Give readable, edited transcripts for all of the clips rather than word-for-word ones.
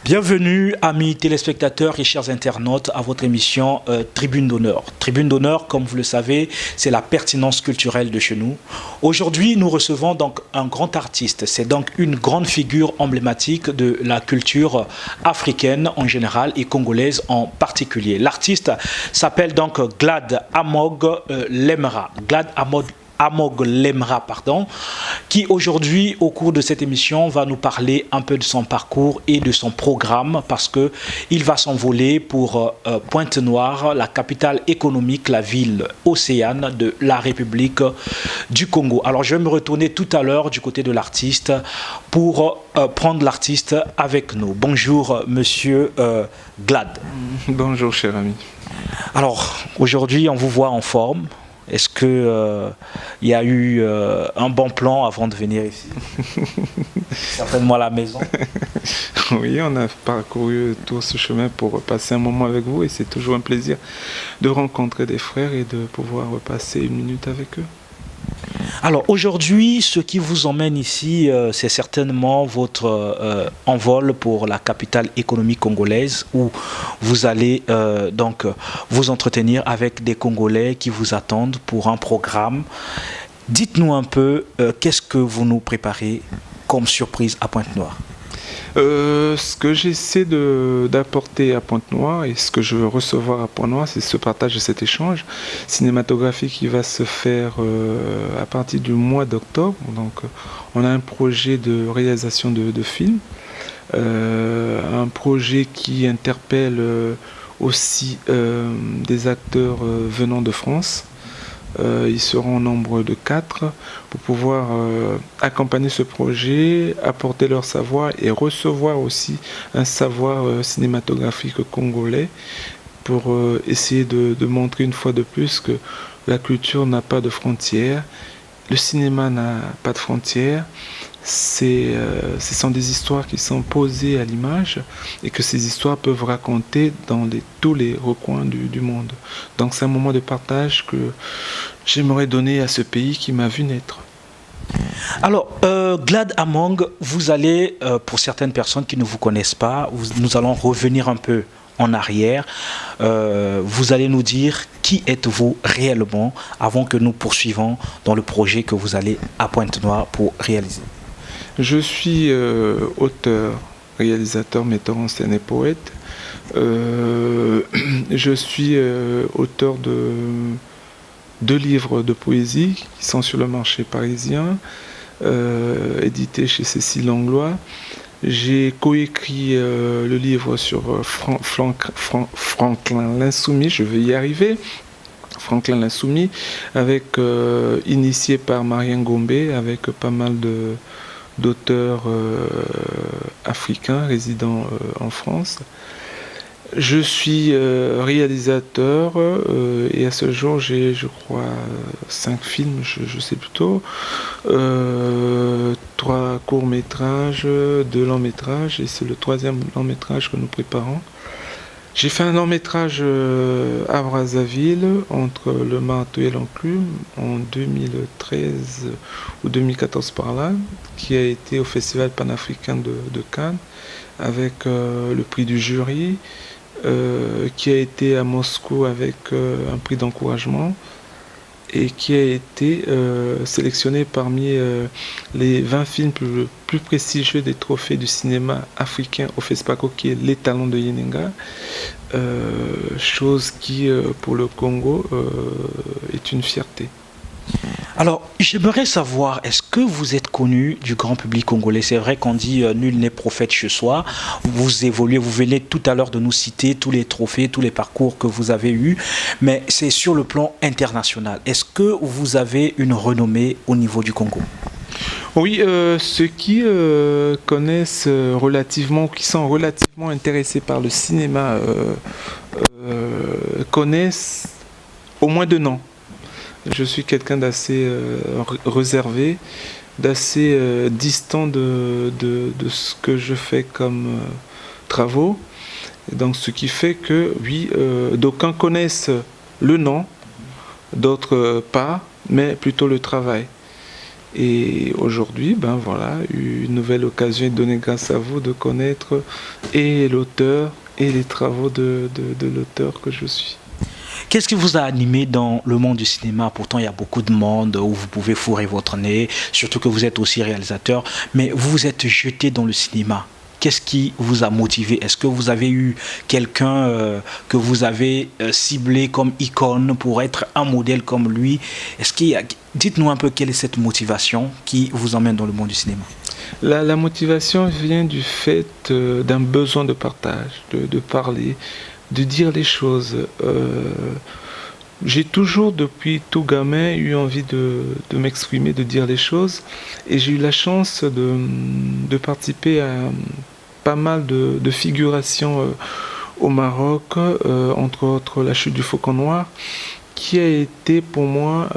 Bienvenue, amis téléspectateurs et chers internautes, à votre émission Tribune d'honneur. Tribune d'honneur, comme vous le savez, c'est la pertinence culturelle de chez nous. Aujourd'hui, nous recevons donc un grand artiste. C'est donc une grande figure emblématique de la culture africaine en général et congolaise en particulier. L'artiste s'appelle donc Glad Amog Lemra. Amog Lemra, qui aujourd'hui, au cours de cette émission, va nous parler un peu de son parcours et de son programme, parce que il va s'envoler pour Pointe-Noire, la capitale économique, la ville océane de la République du Congo. Alors, je vais me retourner tout à l'heure du côté de l'artiste pour prendre l'artiste avec nous. Bonjour, monsieur Glad. Bonjour, cher ami. Alors, aujourd'hui, on vous voit en forme. Est-ce qu'il y a eu un bon plan avant de venir ici? Certainement à la maison. Oui, on a parcouru tout ce chemin pour passer un moment avec vous et c'est toujours un plaisir de rencontrer des frères et de pouvoir passer une minute avec eux. Alors aujourd'hui, ce qui vous emmène ici, c'est certainement votre envol pour la capitale économique congolaise où vous allez donc vous entretenir avec des Congolais qui vous attendent pour un programme. Dites-nous un peu, qu'est-ce que vous nous préparez comme surprise à Pointe-Noire? Ce que j'essaie d'apporter à Pointe-Noire et ce que je veux recevoir à Pointe-Noire, c'est ce partage et cet échange cinématographique qui va se faire à partir du mois d'octobre. Donc, on a un projet de réalisation de films, un projet qui interpelle aussi des acteurs venant de France. Ils seront au nombre de 4 pour pouvoir accompagner ce projet, apporter leur savoir et recevoir aussi un savoir cinématographique congolais pour essayer de montrer une fois de plus que la culture n'a pas de frontières, le cinéma n'a pas de frontières. Ce sont des histoires qui sont posées à l'image et que ces histoires peuvent raconter dans tous les recoins du monde. Donc c'est un moment de partage que j'aimerais donner à ce pays qui m'a vu naître. Alors, Glad Amog, vous allez, pour certaines personnes qui ne vous connaissent pas, nous allons revenir un peu en arrière. Vous allez nous dire qui êtes-vous réellement avant que nous poursuivons dans le projet que vous allez à Pointe-Noire pour réaliser. Je suis auteur, réalisateur, metteur en scène et poète. Je suis auteur de 2 livres de poésie qui sont sur le marché parisien, édités chez Cécile Langlois. J'ai coécrit le livre sur Franklin l'Insoumis, je vais y arriver. Franklin l'Insoumis, initié par Marien Gombe, avec pas mal d'auteurs africains résidant en France. Je suis réalisateur et à ce jour j'ai, je crois, 5 films, je sais plutôt, 3 courts-métrages, 2 longs-métrages et c'est le 3e long-métrage que nous préparons. J'ai fait un long-métrage à Brazzaville, entre le marteau et l'enclume, en 2013 ou 2014 par là, qui a été au Festival panafricain de Cannes, avec le prix du jury, qui a été à Moscou avec un prix d'encouragement, et qui a été sélectionné parmi les 20 films plus prestigieux des trophées du cinéma africain au FESPACO, qui est Les Talents de Yenenga, chose qui, pour le Congo, est une fierté. Alors, j'aimerais savoir, est-ce que vous êtes connu du grand public congolais? C'est vrai qu'on dit nul n'est prophète chez soi. Vous évoluez, vous venez tout à l'heure de nous citer tous les trophées, tous les parcours que vous avez eus, mais c'est sur le plan international. Est-ce que vous avez une renommée au niveau du Congo? Oui, ceux qui connaissent relativement, qui sont relativement intéressés par le cinéma, connaissent au moins 2 noms. Je suis quelqu'un d'assez réservé, d'assez distant de ce que je fais comme travaux. Et donc, ce qui fait que, oui, d'aucuns connaissent le nom, d'autres pas, mais plutôt le travail. Et aujourd'hui, une nouvelle occasion est donnée grâce à vous de connaître et l'auteur et les travaux de l'auteur que je suis. Qu'est-ce qui vous a animé dans le monde du cinéma? Pourtant, il y a beaucoup de monde où vous pouvez fourrer votre nez, surtout que vous êtes aussi réalisateur, mais vous vous êtes jeté dans le cinéma. Qu'est-ce qui vous a motivé? Est-ce que vous avez eu quelqu'un que vous avez ciblé comme icône pour être un modèle comme lui? Dites-nous un peu quelle est cette motivation qui vous emmène dans le monde du cinéma. La motivation vient du fait d'un besoin de partage, de parler, de dire les choses. J'ai toujours, depuis tout gamin, eu envie de m'exprimer, de dire les choses. Et j'ai eu la chance de participer à pas mal de figurations au Maroc, entre autres La Chute du Faucon Noir, qui a été pour moi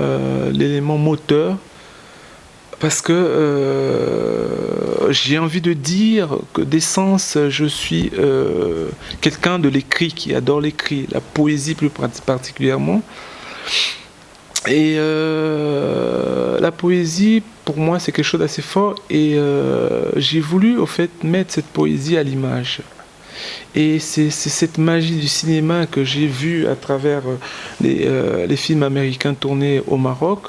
l'élément moteur. Parce que j'ai envie de dire que d'essence, je suis quelqu'un de l'écrit, qui adore l'écrit, la poésie plus particulièrement. Et la poésie, pour moi, c'est quelque chose d'assez fort. Et j'ai voulu, au fait, mettre cette poésie à l'image. Et c'est cette magie du cinéma que j'ai vue à travers les films américains tournés au Maroc,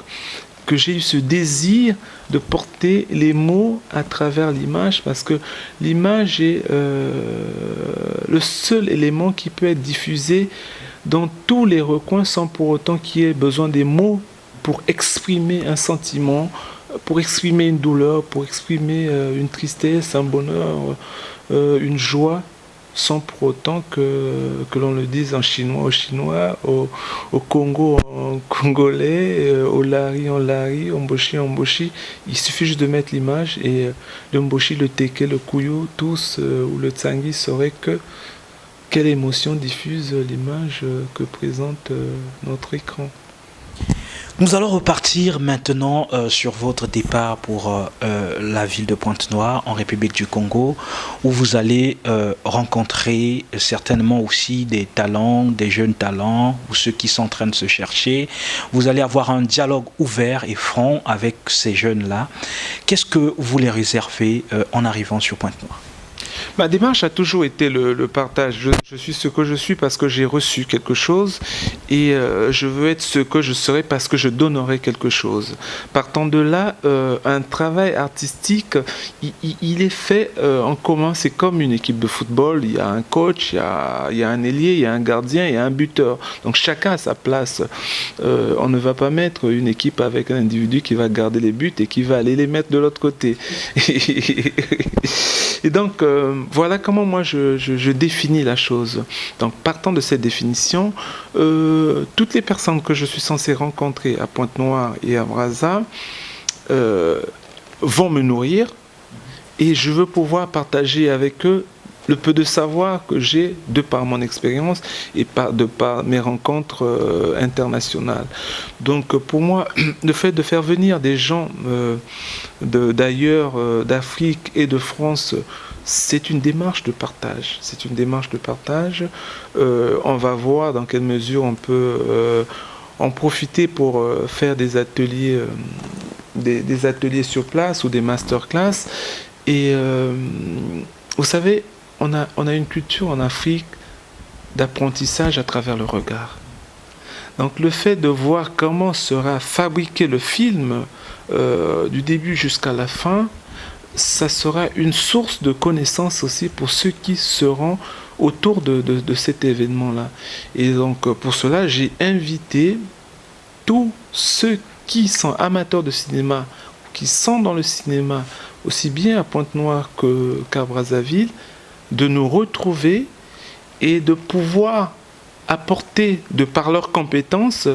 que j'ai eu ce désir de porter les mots à travers l'image, parce que l'image est le seul élément qui peut être diffusé dans tous les recoins sans pour autant qu'il y ait besoin des mots pour exprimer un sentiment, pour exprimer une douleur, pour exprimer une tristesse, un bonheur, une joie, sans pour autant que l'on le dise en chinois au chinois, au Congo en congolais, au lari en lari, au mboshi en mboshi. Il suffit juste de mettre l'image et le mboshi, le teke, le kuyu, tous, ou le tsangi sauraient quelle émotion diffuse l'image que présente notre écran. Nous allons repartir maintenant sur votre départ pour la ville de Pointe-Noire en République du Congo, où vous allez rencontrer certainement aussi des talents, des jeunes talents, ou ceux qui sont en train de se chercher. Vous allez avoir un dialogue ouvert et franc avec ces jeunes-là. Qu'est-ce que vous les réservez en arrivant sur Pointe-Noire? Ma démarche a toujours été le partage. Je suis ce que je suis parce que j'ai reçu quelque chose et je veux être ce que je serai parce que je donnerai quelque chose. Partant de là, un travail artistique, il est fait en commun. C'est comme une équipe de football. Il y a un coach, il y a un ailier, il y a un gardien, il y a un buteur. Donc chacun a sa place. On ne va pas mettre une équipe avec un individu qui va garder les buts et qui va aller les mettre de l'autre côté. Et donc, voilà comment moi je définis la chose. Donc, partant de cette définition, toutes les personnes que je suis censé rencontrer à Pointe-Noire et à Brazza vont me nourrir et je veux pouvoir partager avec eux le peu de savoir que j'ai de par mon expérience et de par mes rencontres internationales. Donc pour moi, le fait de faire venir des gens d'ailleurs, d'Afrique et de France, c'est une démarche de partage. C'est une démarche de partage. On va voir dans quelle mesure on peut en profiter pour faire des ateliers, des ateliers sur place ou des masterclass. Et vous savez, on a une culture en Afrique d'apprentissage à travers le regard. Donc le fait de voir comment sera fabriqué le film du début jusqu'à la fin, ça sera une source de connaissances aussi pour ceux qui seront autour de cet événement-là. Et donc pour cela, j'ai invité tous ceux qui sont amateurs de cinéma, qui sont dans le cinéma, aussi bien à Pointe-Noire qu'à Brazzaville, de nous retrouver et de pouvoir apporter, de par leurs compétences,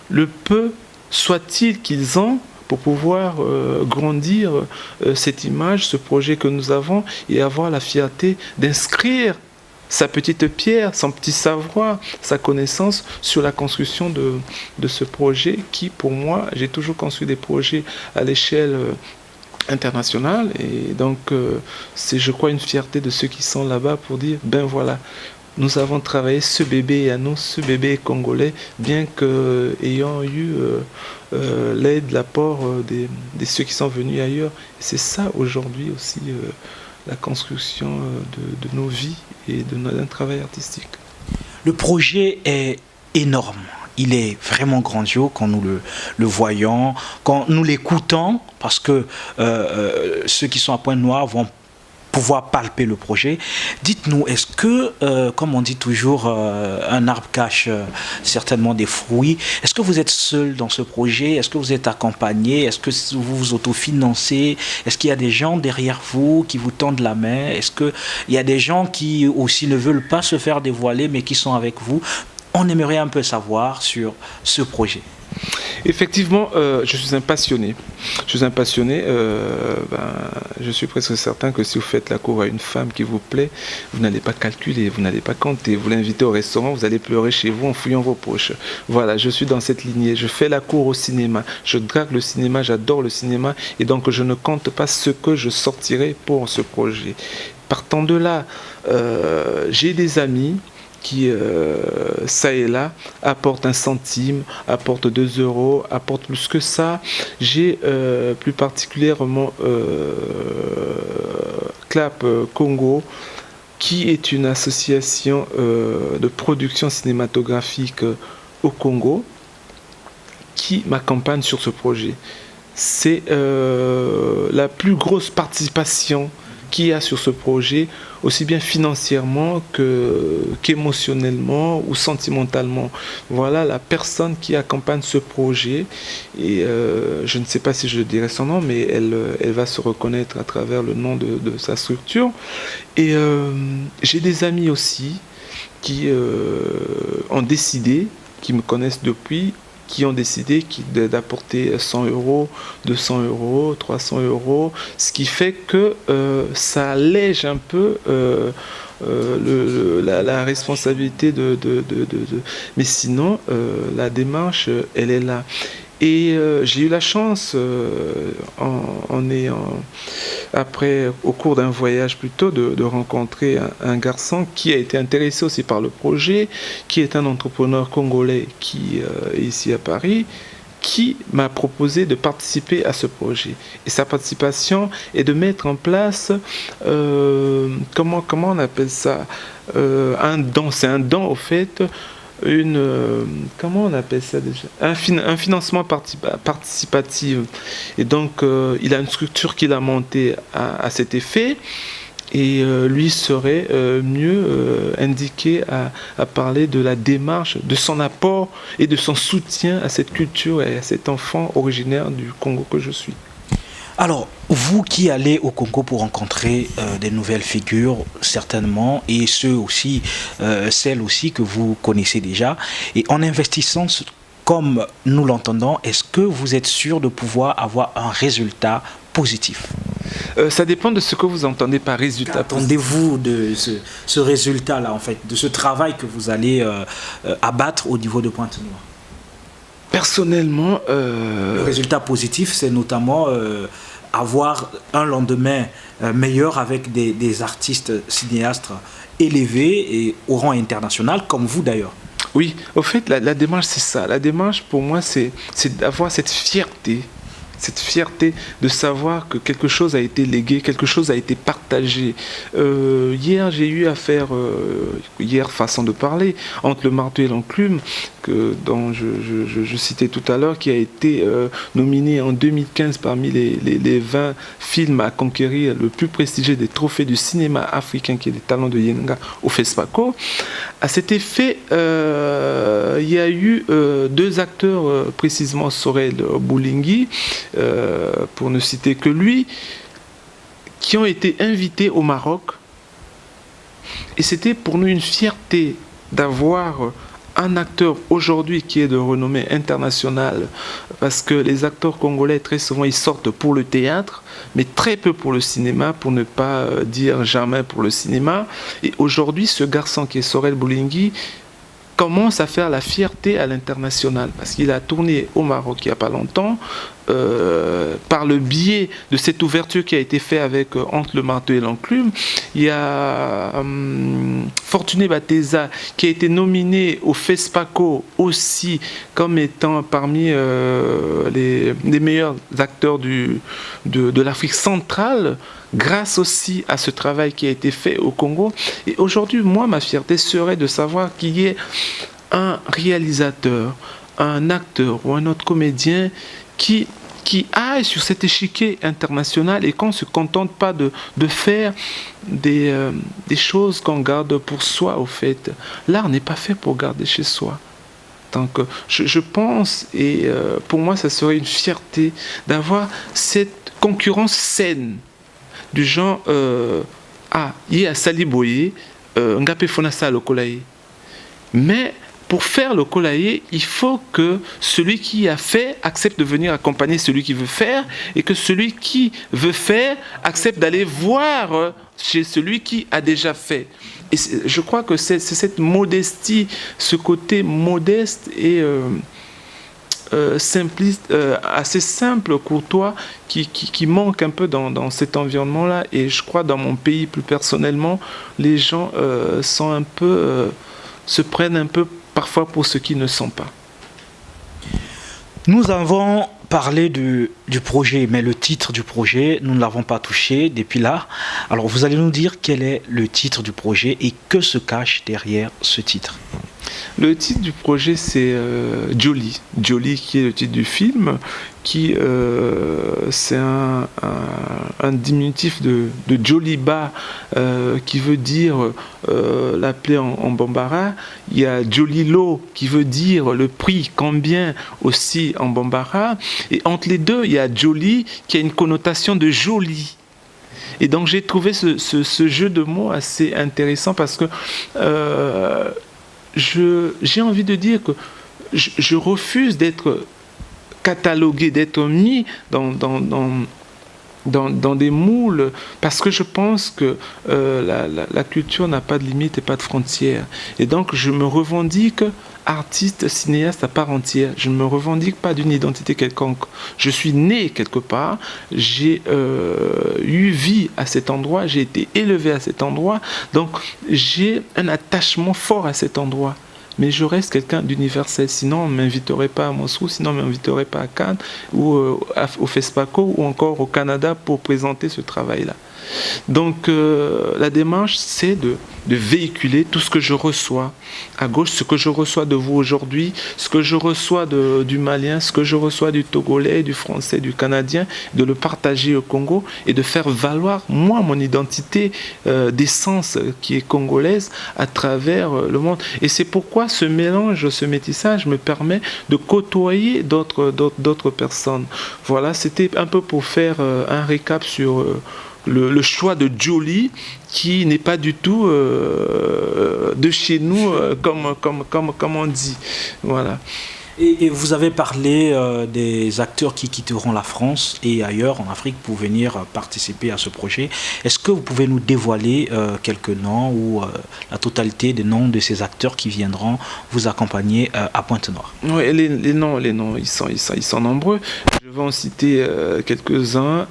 le peu soit-il qu'ils ont pour pouvoir grandir cette image, ce projet que nous avons et avoir la fierté d'inscrire sa petite pierre, son petit savoir, sa connaissance sur la construction de ce projet qui, pour moi, j'ai toujours construit des projets à l'échelle internationale et donc c'est, je crois, une fierté de ceux qui sont là-bas pour dire, ben voilà, nous avons travaillé, ce bébé est à nous, ce bébé est congolais, bien que ayant eu l'aide, l'apport de ceux qui sont venus ailleurs. Et c'est ça aujourd'hui aussi la construction de nos vies et d'un travail artistique. Le projet est énorme. Il est vraiment grandiose quand nous le voyons, quand nous l'écoutons, parce que ceux qui sont à Pointe-Noire vont pouvoir palper le projet. Dites-nous, est-ce que, comme on dit toujours, un arbre cache certainement des fruits. Est-ce que vous êtes seul dans ce projet? Est-ce que vous êtes accompagné? Est-ce que vous vous autofinancez? Est-ce qu'il y a des gens derrière vous qui vous tendent la main? Est-ce qu'il y a des gens qui aussi ne veulent pas se faire dévoiler mais qui sont avec vous? On aimerait un peu savoir sur ce projet. Effectivement, je suis un passionné. Je suis presque certain que si vous faites la cour à une femme qui vous plaît, vous n'allez pas calculer, vous n'allez pas compter. Vous l'invitez au restaurant, vous allez pleurer chez vous en fouillant vos poches. Voilà, je suis dans cette lignée. Je fais la cour au cinéma. Je drague le cinéma, j'adore le cinéma. Et donc, je ne compte pas ce que je sortirai pour ce projet. Partant de là, j'ai des amis qui, ça et là, apporte 1 centime, apporte 2 euros, apporte plus que ça. J'ai plus particulièrement Clap Congo, qui est une association de production cinématographique au Congo, qui m'accompagne sur ce projet. C'est la plus grosse participation qu'il y a sur ce projet, aussi bien financièrement qu'émotionnellement ou sentimentalement. Voilà la personne qui accompagne ce projet. Et je ne sais pas si je dirai son nom, mais elle va se reconnaître à travers le nom de sa structure. Et j'ai des amis aussi qui ont décidé, qui me connaissent depuis, qui ont décidé d'apporter 100 euros, 200 euros, 300 euros, ce qui fait que ça allège un peu la responsabilité mais sinon, la démarche, elle est là. Et j'ai eu la chance, au cours d'un voyage plutôt, de rencontrer un garçon qui a été intéressé aussi par le projet, qui est un entrepreneur congolais qui est ici à Paris, qui m'a proposé de participer à ce projet. Et sa participation est de mettre en place, comment on appelle ça, un don. C'est un don, au fait, comment on appelle ça déjà, un financement participatif. Et donc il a une structure qu'il a montée à cet effet, et lui serait mieux indiqué à parler de la démarche, de son apport et de son soutien à cette culture et à cet enfant originaire du Congo que je suis. Alors, vous qui allez au Congo pour rencontrer des nouvelles figures, certainement, et celles aussi que vous connaissez déjà, et en investissant comme nous l'entendons, est-ce que vous êtes sûr de pouvoir avoir un résultat positif? Ça dépend de ce que vous entendez par résultat. Attendez-vous de ce résultat-là, en fait, de ce travail que vous allez abattre au niveau de Pointe-Noire? Personnellement, le résultat positif, c'est notamment avoir un lendemain meilleur avec des artistes cinéastes élevés et au rang international, comme vous d'ailleurs. Oui, au fait, la démarche, c'est ça. La démarche, pour moi, c'est d'avoir cette fierté de savoir que quelque chose a été légué, quelque chose a été partagé. Hier, j'ai eu affaire, façon de parler, entre le marteau et l'enclume, dont je citais tout à l'heure, qui a été nominé en 2015 parmi les 20 films à conquérir le plus prestigieux des trophées du cinéma africain, qui est les Talents de Yenga au FESPACO. À cet effet, il y a eu 2 acteurs, précisément Sorel Boulingi, pour ne citer que lui, qui ont été invités au Maroc. Et c'était pour nous une fierté d'avoir un acteur aujourd'hui qui est de renommée internationale, parce que les acteurs congolais, très souvent, ils sortent pour le théâtre, mais très peu pour le cinéma, pour ne pas dire jamais pour le cinéma. Et aujourd'hui, ce garçon qui est Sorel Boulingi commence à faire la fierté à l'international, parce qu'il a tourné au Maroc il n'y a pas longtemps, par le biais de cette ouverture qui a été faite avec Entre le marteau et l'enclume, il y a Fortuné Bateza qui a été nominé au FESPACO aussi comme étant parmi les meilleurs acteurs de l'Afrique centrale, grâce aussi à ce travail qui a été fait au Congo. Et aujourd'hui, moi, ma fierté serait de savoir qu'il y ait un réalisateur, un acteur ou un autre comédien qui aille sur cet échiquier international et qu'on ne se contente pas de faire des choses qu'on garde pour soi, au fait. L'art n'est pas fait pour garder chez soi. Donc, je pense, et pour moi, ça serait une fierté d'avoir cette concurrence saine du genre, il y a Sali Boye, Ngapé Fonasa Lokolaye. Mais pour faire le Kolaye, il faut que celui qui a fait accepte de venir accompagner celui qui veut faire et que celui qui veut faire accepte d'aller voir chez celui qui a déjà fait. Et je crois que c'est cette modestie, ce côté modeste et simpliste, assez simple, courtois, qui manque un peu dans cet environnement-là. Et je crois dans mon pays, plus personnellement, les gens sont un peu, se prennent un peu parfois pour ce qu'ils ne sont pas. Nous avons parlé du projet, mais le titre du projet, nous ne l'avons pas touché depuis là. Alors vous allez nous dire quel est le titre du projet et que se cache derrière ce titre. Le titre du projet, c'est Jolly. Jolly, qui est le titre du film, qui c'est un diminutif de Joliba, qui veut dire l'appeler en bambara. Il y a Jolilo, qui veut dire le prix, combien aussi en bambara. Et entre les deux, il y a Jolly, qui a une connotation de joli. Et donc j'ai trouvé ce jeu de mots assez intéressant parce que j'ai envie de dire que je refuse d'être catalogué, d'être mis dans des moules, parce que je pense que la culture n'a pas de limite et pas de frontières. Et donc je me revendique artiste, cinéaste à part entière. Je ne me revendique pas d'une identité quelconque. Je suis né quelque part, j'ai eu vie à cet endroit, j'ai été élevé à cet endroit, donc j'ai un attachement fort à cet endroit. Mais je reste quelqu'un d'universel, sinon on ne m'inviterait pas à Moscou, sinon on ne m'inviterait pas à Cannes, ou au FESPACO, ou encore au Canada pour présenter ce travail-là. Donc la démarche, c'est de véhiculer tout ce que je reçois à gauche, ce que je reçois de vous aujourd'hui, ce que je reçois du Malien, ce que je reçois du Togolais, du Français, du Canadien, de le partager au Congo et de faire valoir, moi, mon identité d'essence qui est congolaise à travers le monde. Et c'est pourquoi ce mélange, ce métissage me permet de côtoyer d'autres personnes. Voilà, c'était un peu pour faire un récap sur le choix de Jolly, qui n'est pas du tout de chez nous, comme on dit. Voilà. Et vous avez parlé des acteurs qui quitteront la France et ailleurs en Afrique pour venir participer à ce projet. Est-ce que vous pouvez nous dévoiler quelques noms ou la totalité des noms de ces acteurs qui viendront vous accompagner à Pointe-Noire? Oui, les noms, ils sont nombreux. Je vais en citer quelques-uns.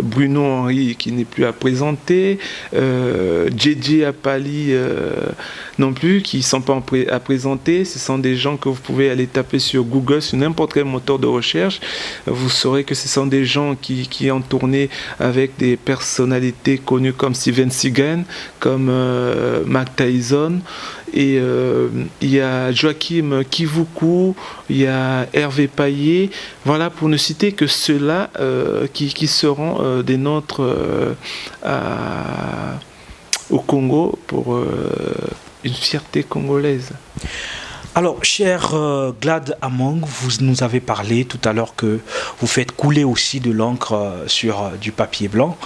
Bruno Henry, qui n'est plus à présenter. JJ Apali non plus, qui ne sont pas à présenter. Ce sont des gens que vous pouvez aller taper sur Google, sur n'importe quel moteur de recherche. Vous saurez que ce sont des gens qui ont tourné avec des personnalités connues comme Steven Seagal, comme Mike Tyson. Et il y a Joachim Kivuku, il y a Hervé Paillet. Voilà, pour ne citer que ceux-là qui seront des nôtres au Congo pour une fierté congolaise. Alors, cher Glad Among, vous nous avez parlé tout à l'heure que vous faites couler aussi de l'encre sur du papier blanc.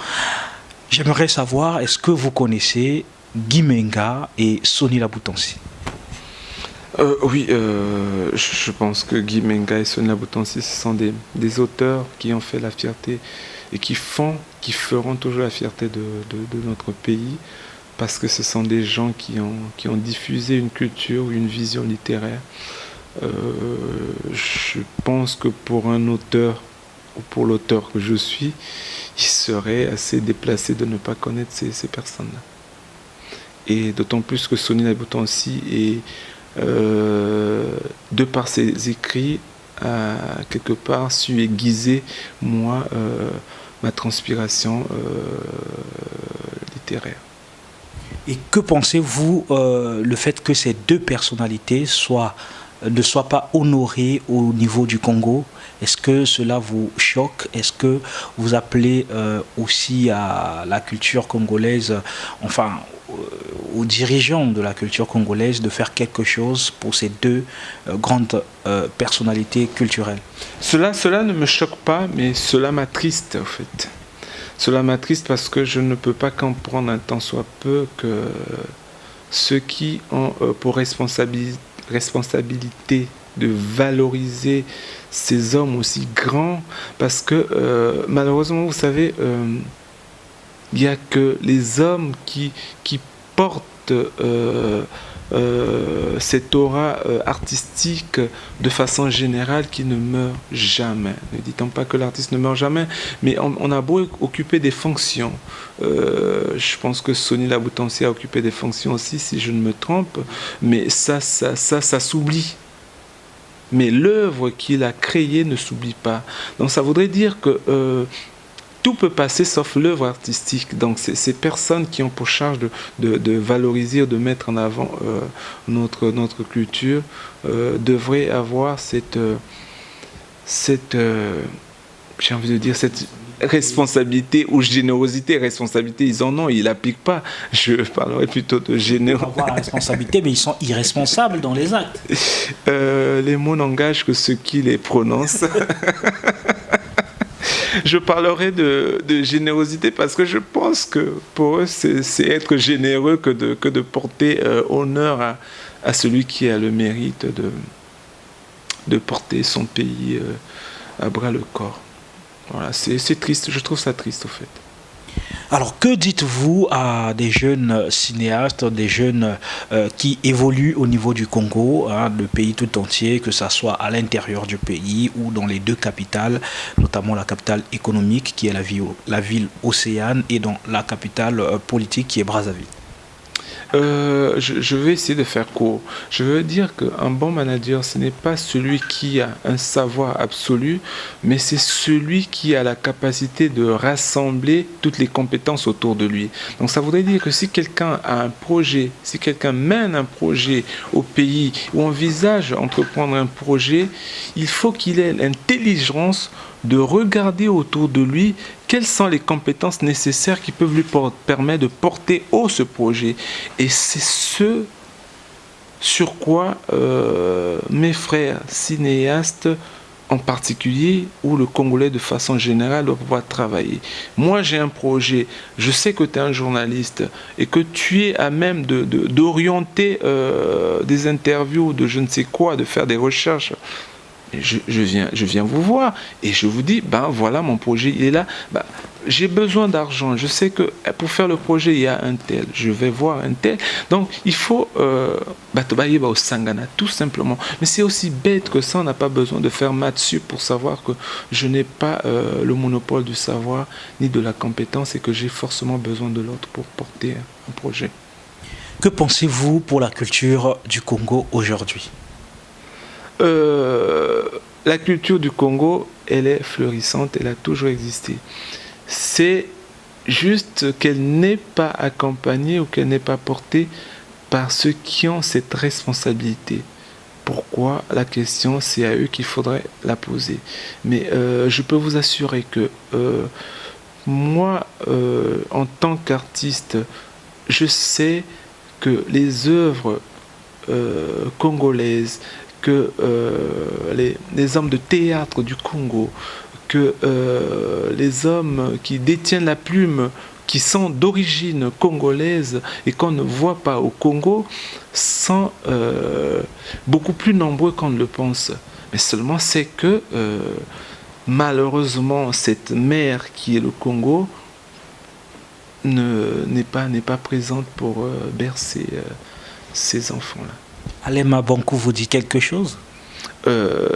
J'aimerais savoir, est-ce que vous connaissez Guy Menga et Sonny Laboutansi? Oui, je pense que Guy Menga et Sonny Laboutansi, ce sont des auteurs qui ont fait la fierté et qui feront toujours la fierté de notre pays, parce que ce sont des gens qui ont diffusé une culture ou une vision littéraire. Je pense que pour un auteur ou pour l'auteur que je suis, il serait assez déplacé de ne pas connaître ces personnes-là. Et d'autant plus que Sony Labutansi est, de par ses écrits, a quelque part su aiguiser, moi, ma transpiration littéraire. Et que pensez-vous le fait que ces deux personnalités ne soient pas honorées au niveau du Congo? Est-ce que cela vous choque? Est-ce que vous appelez aussi à la culture congolaise, enfin aux dirigeants de la culture congolaise de faire quelque chose pour ces deux grandes personnalités culturelles? Cela ne me choque pas, mais cela m'attriste en fait. Cela m'attriste parce que je ne peux pas comprendre un tant soit peu que ceux qui ont pour responsabilité de valoriser ces hommes aussi grands, parce que malheureusement, vous savez, il n'y a que les hommes qui portent cette aura artistique de façon générale qui ne meurt jamais. Ne dit-on pas que l'artiste ne meurt jamais, mais on a beau occuper des fonctions. Je pense que Sony Labutansi a occupé des fonctions aussi, si je ne me trompe, mais ça s'oublie. Mais l'œuvre qu'il a créée ne s'oublie pas. Donc ça voudrait dire que tout peut passer sauf l'œuvre artistique. Donc ces personnes qui ont pour charge de valoriser, de mettre en avant notre culture devraient avoir cette j'ai envie de dire, cette responsabilité ou générosité. Responsabilité, ils en ont, ils l'appliquent pas. Je parlerai plutôt de générosité. Ils ont la responsabilité, mais ils sont irresponsables dans les actes. Les mots n'engagent que ceux qui les prononcent. Je parlerai de générosité parce que je pense que pour eux, c'est être généreux que de porter honneur à celui qui a le mérite de porter son pays à bras le corps. Voilà, c'est triste, je trouve ça triste au fait. Alors, que dites-vous à des jeunes cinéastes, des jeunes qui évoluent au niveau du Congo, le pays tout entier, que ce soit à l'intérieur du pays ou dans les deux capitales, notamment la capitale économique qui est la ville Océane et dans la capitale politique qui est Brazzaville? Je vais essayer de faire court. Je veux dire qu'un bon manager, ce n'est pas celui qui a un savoir absolu, mais c'est celui qui a la capacité de rassembler toutes les compétences autour de lui. Donc ça voudrait dire que si quelqu'un a un projet, si quelqu'un mène un projet au pays ou envisage entreprendre un projet, il faut qu'il ait l'intelligence de regarder autour de lui quelles sont les compétences nécessaires qui peuvent lui permettre de porter haut ce projet. Et c'est ce sur quoi mes frères cinéastes en particulier, ou le Congolais de façon générale doit pouvoir travailler. Moi j'ai un projet, je sais que tu es un journaliste et que tu es à même d'orienter des interviews, de je ne sais quoi, de faire des recherches. Je viens vous voir et je vous dis, ben voilà mon projet, il est là. Ben, j'ai besoin d'argent. Je sais que pour faire le projet, il y a un tel. Je vais voir un tel. Donc, il faut au Sangana, tout simplement. Mais c'est aussi bête que ça. On n'a pas besoin de faire maths sup pour savoir que je n'ai pas le monopole du savoir ni de la compétence et que j'ai forcément besoin de l'autre pour porter un projet. Que pensez-vous pour la culture du Congo aujourd'hui ? La culture du Congo, elle est fleurissante, elle a toujours existé. C'est juste qu'elle n'est pas accompagnée ou qu'elle n'est pas portée par ceux qui ont cette responsabilité. Pourquoi? La question, c'est à eux qu'il faudrait la poser. Mais je peux vous assurer que moi, en tant qu'artiste, je sais que les œuvres congolaises, que les hommes de théâtre du Congo, que les hommes qui détiennent la plume, qui sont d'origine congolaise et qu'on ne voit pas au Congo, sont beaucoup plus nombreux qu'on ne le pense. Mais seulement c'est que malheureusement cette mer qui est le Congo n'est pas présente pour bercer ces enfants-là. Alema Bankou vous dit quelque chose?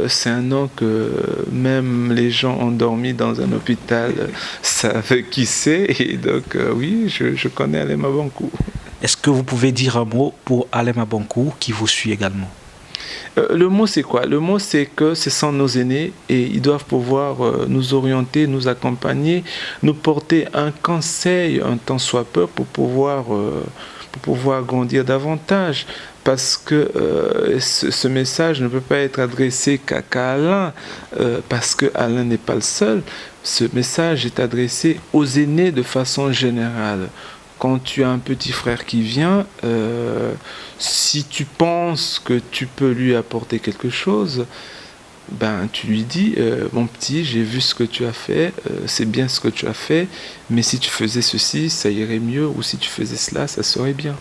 C'est un nom que même les gens endormis dans un hôpital savent qui c'est. Et donc, oui, je connais Alema Bankou. Est-ce que vous pouvez dire un mot pour Alema Bankou qui vous suit également? Le mot, c'est quoi? Le mot, c'est que ce sont nos aînés et ils doivent pouvoir nous orienter, nous accompagner, nous porter un conseil, un tant soit peu, pour pouvoir grandir davantage. Parce que ce message ne peut pas être adressé qu'à Alain, parce que Alain n'est pas le seul. Ce message est adressé aux aînés de façon générale. Quand tu as un petit frère qui vient, si tu penses que tu peux lui apporter quelque chose, ben, tu lui dis, mon petit, j'ai vu ce que tu as fait, c'est bien ce que tu as fait, mais si tu faisais ceci, ça irait mieux, ou si tu faisais cela, ça serait bien.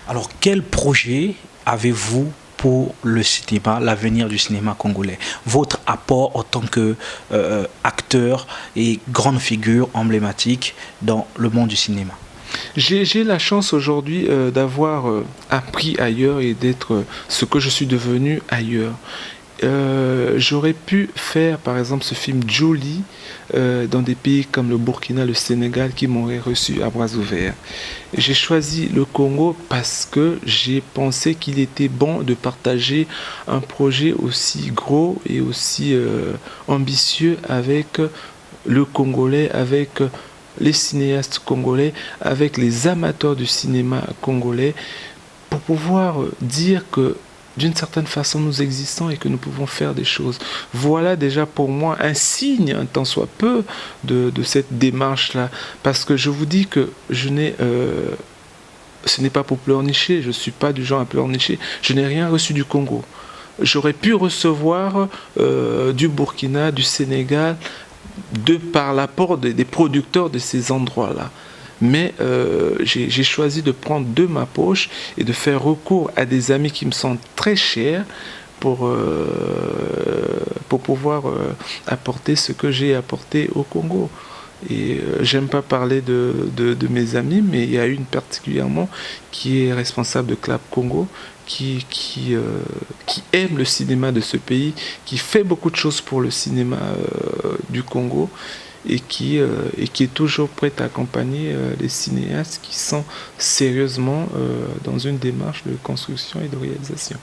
Alors, quel projet avez-vous pour le cinéma, l'avenir du cinéma congolais? Votre apport en tant qu'acteur et grande figure emblématique dans le monde du cinéma? J'ai la chance aujourd'hui d'avoir appris ailleurs et d'être ce que je suis devenu ailleurs. J'aurais pu faire par exemple ce film Jolie dans des pays comme le Burkina, le Sénégal qui m'auraient reçu à bras ouverts. J'ai choisi le Congo parce que j'ai pensé qu'il était bon de partager un projet aussi gros et aussi ambitieux avec le Congolais, avec les cinéastes congolais, avec les amateurs du cinéma congolais, pour pouvoir dire que d'une certaine façon nous existons et que nous pouvons faire des choses. Voilà déjà pour moi un signe, un tant soit peu, de cette démarche-là. Parce que je vous dis que ce n'est pas pour pleurnicher, je ne suis pas du genre à pleurnicher, je n'ai rien reçu du Congo. J'aurais pu recevoir du Burkina, du Sénégal, de par l'apport des producteurs de ces endroits-là. Mais j'ai choisi de prendre de ma poche et de faire recours à des amis qui me sont très chers pour pouvoir apporter ce que j'ai apporté au Congo. Et j'aime pas parler de mes amis, mais il y a une particulièrement qui est responsable de Clap Congo, qui aime le cinéma de ce pays, qui fait beaucoup de choses pour le cinéma du Congo, et qui est toujours prête à accompagner les cinéastes qui sont sérieusement dans une démarche de construction et de réalisation.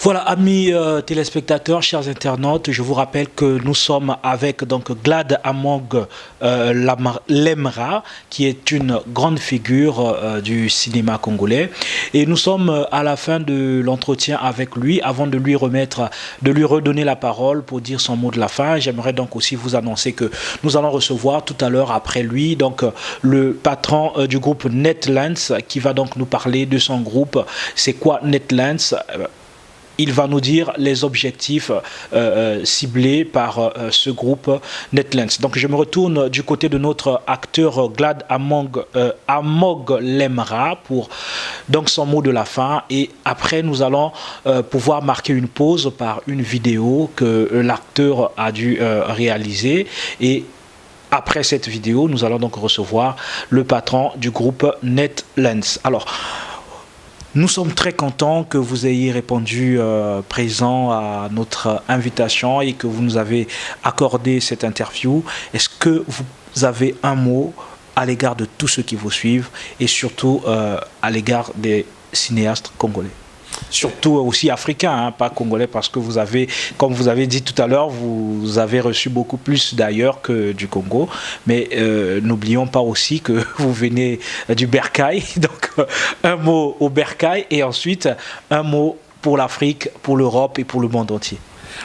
Voilà, amis téléspectateurs, chers internautes, je vous rappelle que nous sommes avec donc Glad Amog Lemra, qui est une grande figure du cinéma congolais. Et nous sommes à la fin de l'entretien avec lui. Avant de lui redonner la parole pour dire son mot de la fin, j'aimerais donc aussi vous annoncer que nous allons recevoir tout à l'heure après lui donc le patron du groupe Netlands, qui va donc nous parler de son groupe. C'est quoi Netlands? Il va nous dire les objectifs ciblés par ce groupe Netlands. Donc je me retourne du côté de notre acteur Glad Amog Lemra pour donc son mot de la fin. Et après, nous allons pouvoir marquer une pause par une vidéo que l'acteur a dû réaliser. Et après cette vidéo, nous allons donc recevoir le patron du groupe Netlands. Alors, nous sommes très contents que vous ayez répondu présent à notre invitation et que vous nous avez accordé cette interview. Est-ce que vous avez un mot à l'égard de tous ceux qui vous suivent et surtout à l'égard des cinéastes congolais? Surtout aussi africains, hein, pas congolais, parce que vous avez, comme vous avez dit tout à l'heure, vous avez reçu beaucoup plus d'ailleurs que du Congo. Mais n'oublions pas aussi que vous venez du Bercail. Donc un mot au Bercail et ensuite un mot pour l'Afrique, pour l'Europe et pour le monde entier.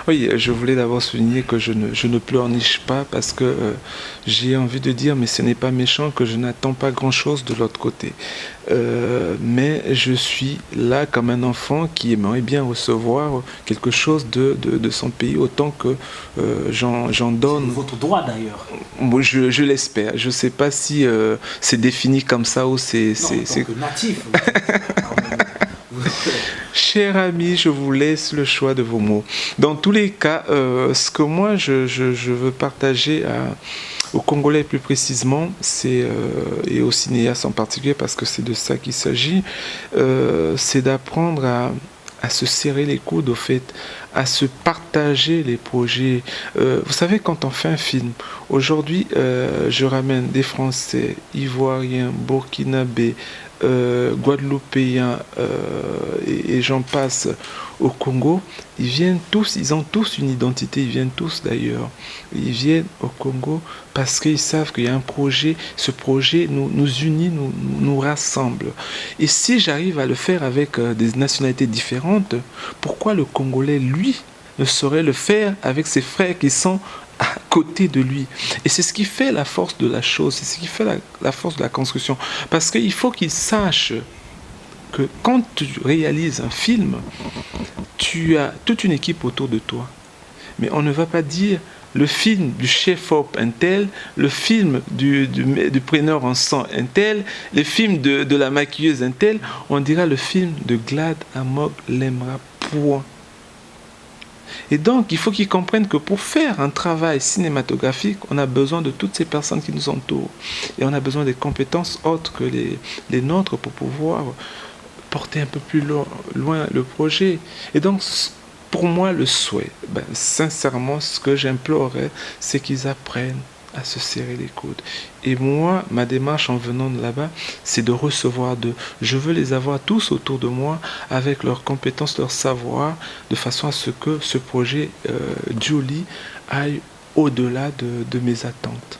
Oui, je voulais d'abord souligner que je ne pleurniche pas parce que j'ai envie de dire, mais ce n'est pas méchant, que je n'attends pas grand-chose de l'autre côté. Mais je suis là comme un enfant qui aimerait bien recevoir quelque chose de son pays autant que j'en donne. C'est votre droit d'ailleurs. Moi, je l'espère. Je ne sais pas si c'est défini comme ça ou c'est... Non, natif. Cher ami, je vous laisse le choix de vos mots. Dans tous les cas, ce que moi je veux partager aux Congolais plus précisément, et aux cinéastes en particulier, parce que c'est de ça qu'il s'agit, c'est d'apprendre à se serrer les coudes, au fait, à se partager les projets. Vous savez, quand on fait un film, aujourd'hui, je ramène des Français, Ivoiriens, Burkinabés, Guadeloupéens et j'en passe au Congo. Ils viennent tous, ils ont tous une identité, ils viennent tous d'ailleurs. Ils viennent au Congo parce qu'ils savent qu'il y a un projet, ce projet nous unit, nous rassemble. Et si j'arrive à le faire avec des nationalités différentes, pourquoi le Congolais, lui, ne saurait le faire avec ses frères qui sont à côté de lui? Et c'est ce qui fait la force de la chose, c'est ce qui fait la force de la construction. Parce qu'il faut qu'il sache que quand tu réalises un film, tu as toute une équipe autour de toi. Mais on ne va pas dire le film du chef-op un tel, le film du preneur en sang un tel, le film de la maquilleuse un tel. On dira le film de Glad Amog Lemra, point. Et donc, il faut qu'ils comprennent que pour faire un travail cinématographique, on a besoin de toutes ces personnes qui nous entourent. Et on a besoin des compétences autres que les nôtres pour pouvoir porter un peu plus loin le projet. Et donc, pour moi, le souhait, sincèrement, ce que j'implorerais, c'est qu'ils apprennent à se serrer les coudes. Et moi, ma démarche en venant de là-bas, c'est de recevoir d'eux. Je veux les avoir tous autour de moi avec leurs compétences, leur savoir, de façon à ce que ce projet Jolie aille au-delà de mes attentes.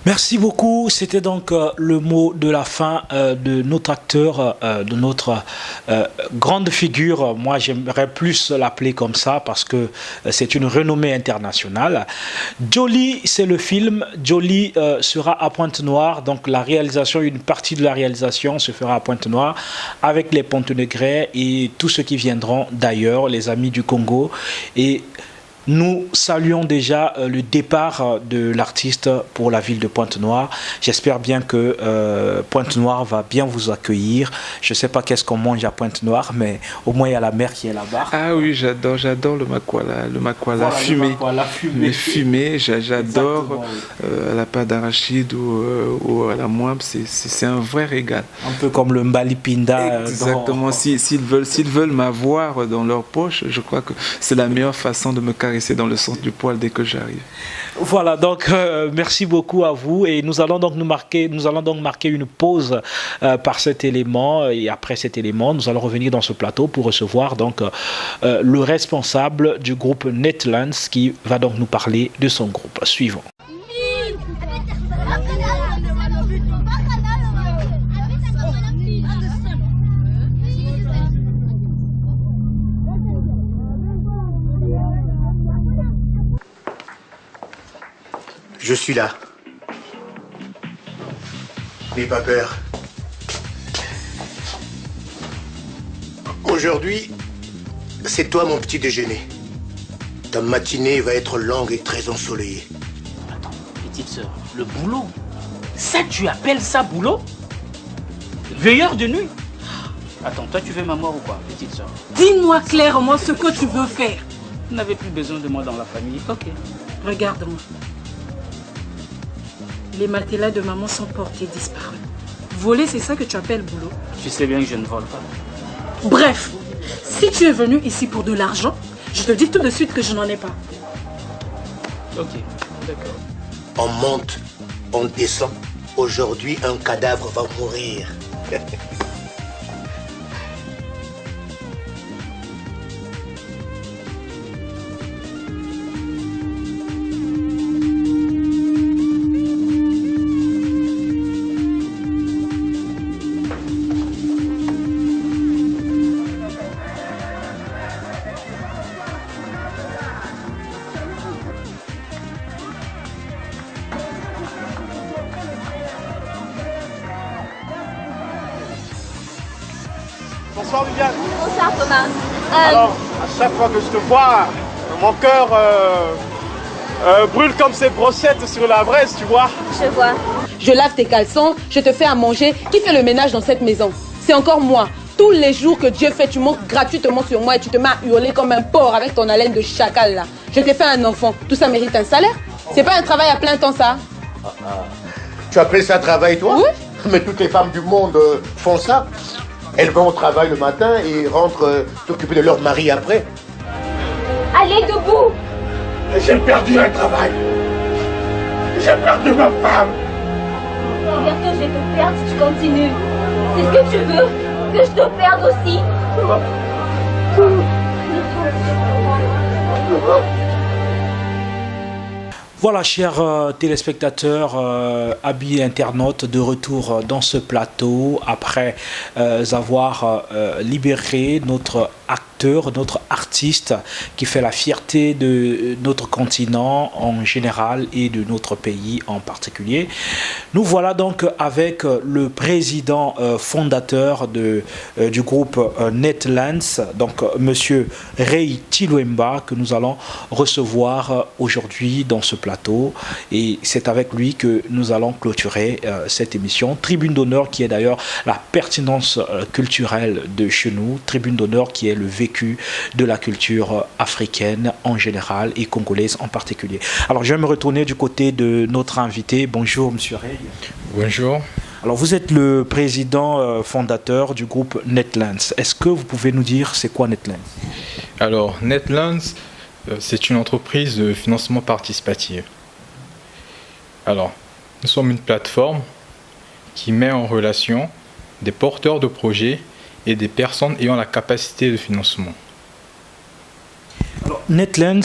Merci beaucoup. C'était donc le mot de la fin de notre acteur, de notre grande figure. Moi, j'aimerais plus l'appeler comme ça parce que c'est une renommée internationale. Jolie, c'est le film. Jolie sera à Pointe-Noire. Donc, la réalisation, une partie de la réalisation se fera à Pointe-Noire avec les Pontenegrais et tous ceux qui viendront d'ailleurs, les amis du Congo. Et nous saluons déjà le départ de l'artiste pour la ville de Pointe-Noire. J'espère bien que Pointe-Noire va bien vous accueillir. Je ne sais pas qu'est-ce qu'on mange à Pointe-Noire, mais au moins il y a la mer qui est là-bas. Ah oui, j'adore le makwala voilà, fumé. Le fumé, j'adore la pâte d'arachide ou à la moimbe, c'est un vrai régal. Un peu comme le mbalipinda. Exactement, s'ils veulent m'avoir dans leur poche, je crois que c'est la meilleure façon de me caresser dans le sens du poil dès que j'arrive. Voilà, donc merci beaucoup à vous et nous allons donc marquer une pause par cet élément et après cet élément, nous allons revenir dans ce plateau pour recevoir donc le responsable du groupe Netlands qui va donc nous parler de son groupe. Suivant. Je suis là. N'aie pas peur. Aujourd'hui, c'est toi mon petit déjeuner. Ta matinée va être longue et très ensoleillée. Attends, petite sœur, le boulot? Ça, tu appelles ça boulot? Veilleur de nuit? Attends, toi tu veux ma mort ou quoi, petite sœur? Dis-moi clairement ce que tu veux faire. Vous n'avez plus besoin de moi dans la famille, ok. Regarde-moi. Les matelas de maman sont portés disparus. Voler, c'est ça que tu appelles boulot? Tu sais bien que je ne vole pas. Bref, si tu es venu ici pour de l'argent, je te dis tout de suite que je n'en ai pas. Ok, d'accord. On monte, on descend. Aujourd'hui, un cadavre va mourir. Bonsoir Viviane. Bonsoir Thomas. Alors, à chaque fois que je te vois, mon cœur brûle comme ces brossettes sur la braise, tu vois. Je vois. Je lave tes caleçons, je te fais à manger. Qui fait le ménage dans cette maison? C'est encore moi. Tous les jours que Dieu fait, tu montes gratuitement sur moi et tu te mets à hurler comme un porc avec ton haleine de chacal là. Je t'ai fait un enfant. Tout ça mérite un salaire? C'est pas un travail à plein temps ça? Tu appelles ça travail, toi? Oui. Mais toutes les femmes du monde font ça. Elles vont au travail le matin et rentrent s'occuper de leur mari après. Allez, debout! J'ai perdu un travail. J'ai perdu ma femme. Bientôt, je vais te perdre si tu continues. C'est ce que tu veux? Que je te perde aussi? Voilà, chers téléspectateurs, amis internautes, de retour dans ce plateau après avoir libéré notre acteur, notre artiste qui fait la fierté de notre continent en général et de notre pays en particulier. Nous voilà donc avec le président fondateur du groupe Netlands, donc Monsieur Ray Tilwemba, que nous allons recevoir aujourd'hui dans ce plateau. Et c'est avec lui que nous allons clôturer cette émission. Tribune d'honneur qui est d'ailleurs la pertinence culturelle de chez nous. Tribune d'honneur qui est le vécu de la culture africaine en général et congolaise en particulier. Alors je vais me retourner du côté de notre invité. Bonjour Monsieur Ray. Bonjour. Alors vous êtes le président fondateur du groupe Netlands. Est-ce que vous pouvez nous dire c'est quoi Netlands? Alors Netlands, c'est une entreprise de financement participatif. Alors, nous sommes une plateforme qui met en relation des porteurs de projets et des personnes ayant la capacité de financement. Alors, Netlands,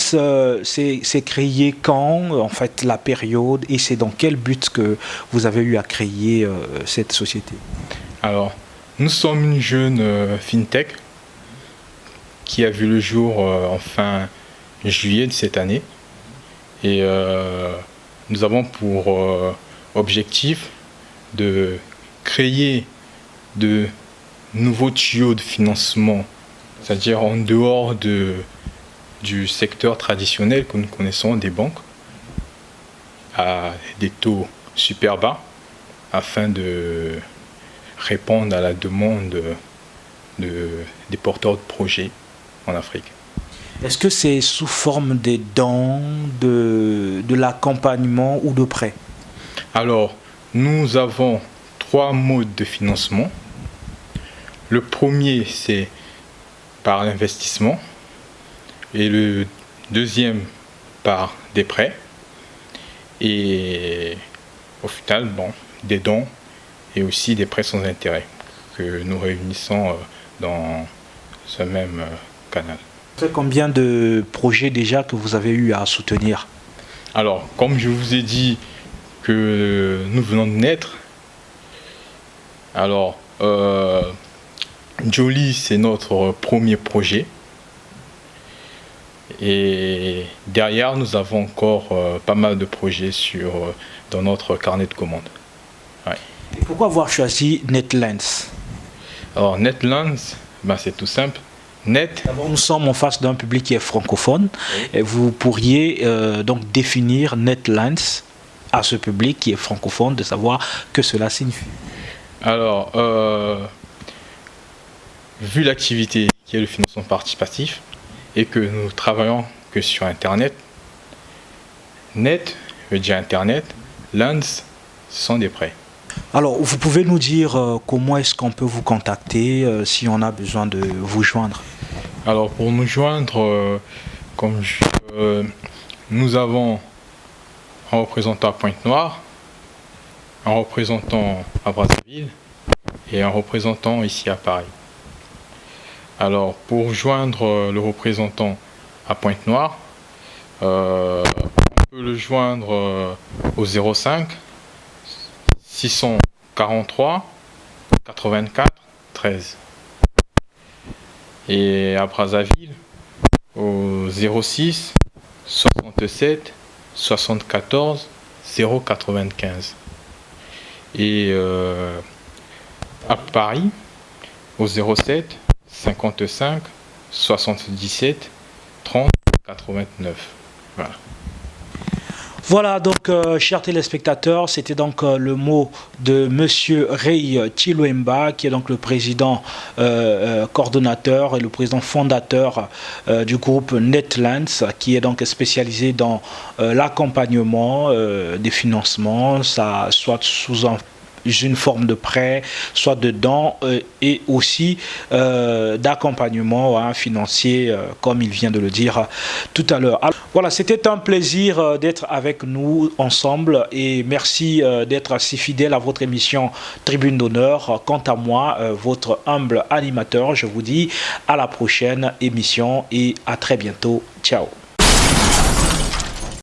c'est créé quand, en fait, la période, et c'est dans quel but que vous avez eu à créer cette société? Alors, nous sommes une jeune fintech qui a vu le jour en fin juillet de cette année et nous avons pour objectif de créer de nouveaux tuyaux de financement, c'est-à-dire en dehors du secteur traditionnel que nous connaissons des banques à des taux super bas afin de répondre à la demande des porteurs de projets en Afrique. Est-ce que c'est sous forme des dons, de l'accompagnement ou de prêts? Alors, nous avons 3 modes de financement. Le premier, c'est par l'investissement. Et le deuxième, par des prêts. Et au final, des dons et aussi des prêts sans intérêt que nous réunissons dans ce même canal. Combien de projets déjà que vous avez eu à soutenir? Alors, comme je vous ai dit que nous venons de naître, alors Jolie, c'est notre premier projet. Et derrière, nous avons encore pas mal de projets dans notre carnet de commandes. Ouais. Et pourquoi avoir choisi Netlands? Alors, Netlands, c'est tout simple. D'abord, nous sommes en face d'un public qui est francophone. Oui. Et vous pourriez donc définir Netlands à ce public qui est francophone, de savoir que cela signifie. Alors, vu l'activité qui est le financement participatif et que nous travaillons que sur Internet, Net veut dire Internet, Lands, ce sont des prêts. Alors, vous pouvez nous dire comment est-ce qu'on peut vous contacter si on a besoin de vous joindre? Alors, pour nous joindre, nous avons un représentant à Pointe-Noire, un représentant à Brazzaville et un représentant ici à Paris. Alors, pour joindre le représentant à Pointe-Noire, on peut le joindre au 05 643 84 13. Et à Brazzaville, au 06 67 74 095. Et à Paris, au 07 55 77 30 89. Voilà. Voilà donc, chers téléspectateurs, c'était donc le mot de Monsieur Ray Tilwemba, qui est donc le président coordonnateur et le président fondateur du groupe Netlands, qui est donc spécialisé dans l'accompagnement des financements, ça soit sous un une forme de prêt, soit de dons et aussi d'accompagnement financier, comme il vient de le dire tout à l'heure. Voilà, c'était un plaisir d'être avec nous ensemble et merci d'être si fidèle à votre émission Tribune d'honneur. Quant à moi, votre humble animateur, je vous dis à la prochaine émission et à très bientôt. Ciao.